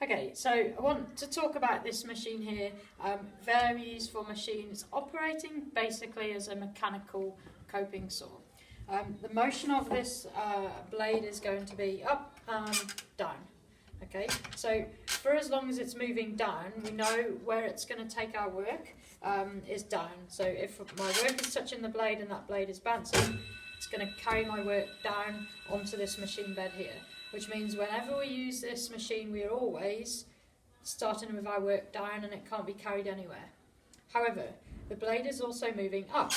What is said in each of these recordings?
Okay, so I want to talk about this machine here. Very useful machine. It's operating basically as a mechanical coping saw. The motion of this blade is going to be up and down. Okay, so for as long as it's moving down, we know where it's going to take our work is down. So if my work is touching the blade and that blade is bouncing, it's going to carry my work down onto this machine bed here, which means whenever we use this machine, we are always starting with our work down and it can't be carried anywhere. However, the blade is also moving up,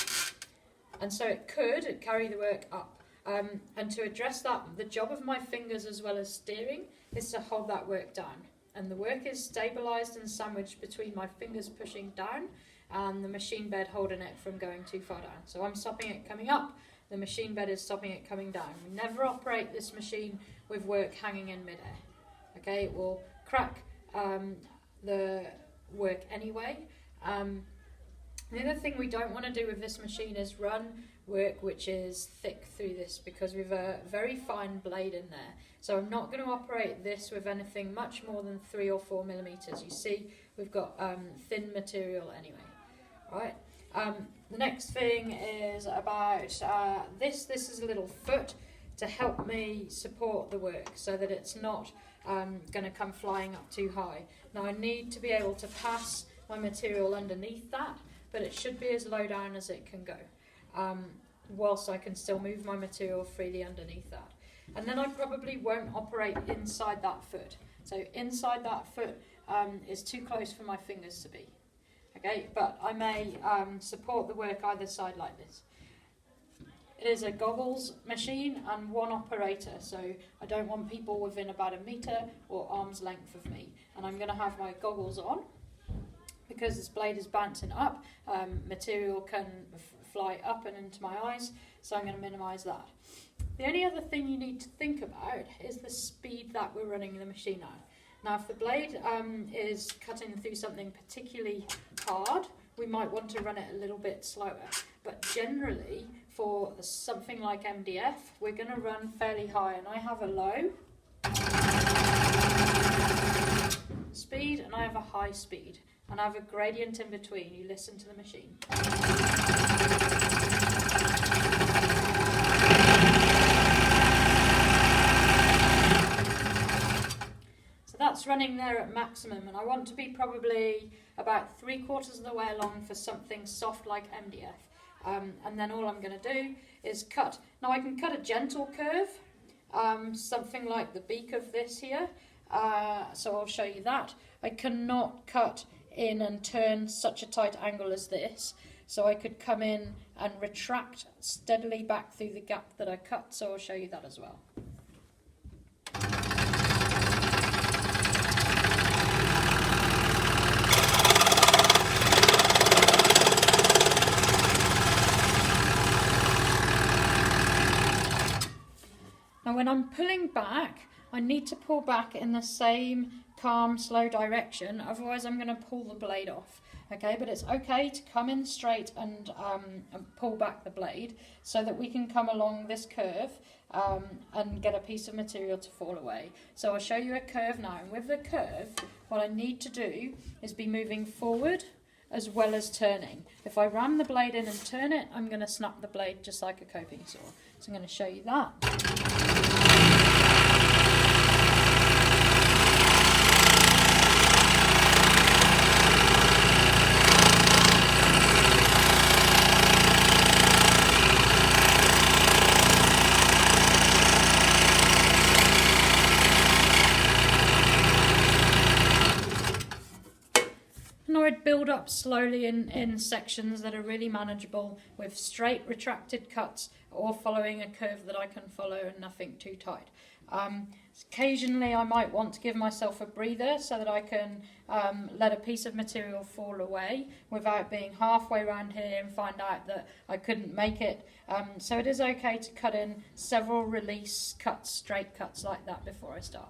and so it could carry the work up. And to address that, the job of my fingers as well as steering is to hold that work down. And the work is stabilised and sandwiched between my fingers pushing down and the machine bed holding it from going too far down. So I'm stopping it coming up, the machine bed is stopping it coming down. We never operate this machine with work hanging in midair. Okay, it will crack the work anyway. The other thing we don't want to do with this machine is run work which is thick through this, because we've a very fine blade in there. So I'm not going to operate this with anything much more than 3 or 4 millimeters. You see, we've got thin material anyway. Right. The next thing is about this. This is a little foot to help me support the work so that it's not going to come flying up too high. Now I need to be able to pass my material underneath that, but it should be as low down as it can go, whilst I can still move my material freely underneath that. And then I probably won't operate inside that foot. So inside that foot is too close for my fingers to be. Okay, but I may support the work either side like this. It is a goggles machine and one operator, so I don't want people within about 1 metre or arm's length of me. And I'm going to have my goggles on, because this blade is bouncing up, material can fly up and into my eyes, so I'm going to minimise that. The only other thing you need to think about is the speed that we're running the machine at. Now if the blade is cutting through something particularly hard, we might want to run it a little bit slower. But generally, for something like MDF, we're going to run fairly high, and I have a low speed and I have a high speed, and I have a gradient in between. You listen to the machine. So that's running there at maximum, and I want to be probably about 3/4 of the way along for something soft like MDF. And then all I'm going to do is cut. Now I can cut a gentle curve, something like the beak of this here, so I'll show you that. I cannot cut in and turn such a tight angle as this, so I could come in and retract steadily back through the gap that I cut, so I'll show you that as well. Now when I'm pulling back, I need to pull back in the same calm, slow direction, otherwise I'm going to pull the blade off. Okay, but it's okay to come in straight and pull back the blade so that we can come along this curve and get a piece of material to fall away. So I'll show you a curve now, and with the curve, what I need to do is be moving forward as well as turning. If I ram the blade in and turn it, I'm going to snap the blade just like a coping saw. So I'm going to show you that. I'd build up slowly in sections that are really manageable, with straight retracted cuts or following a curve that I can follow and nothing too tight. Occasionally I might want to give myself a breather so that I can let a piece of material fall away without being halfway around here and find out that I couldn't make it. So it is okay to cut in several release cuts, straight cuts like that before I start.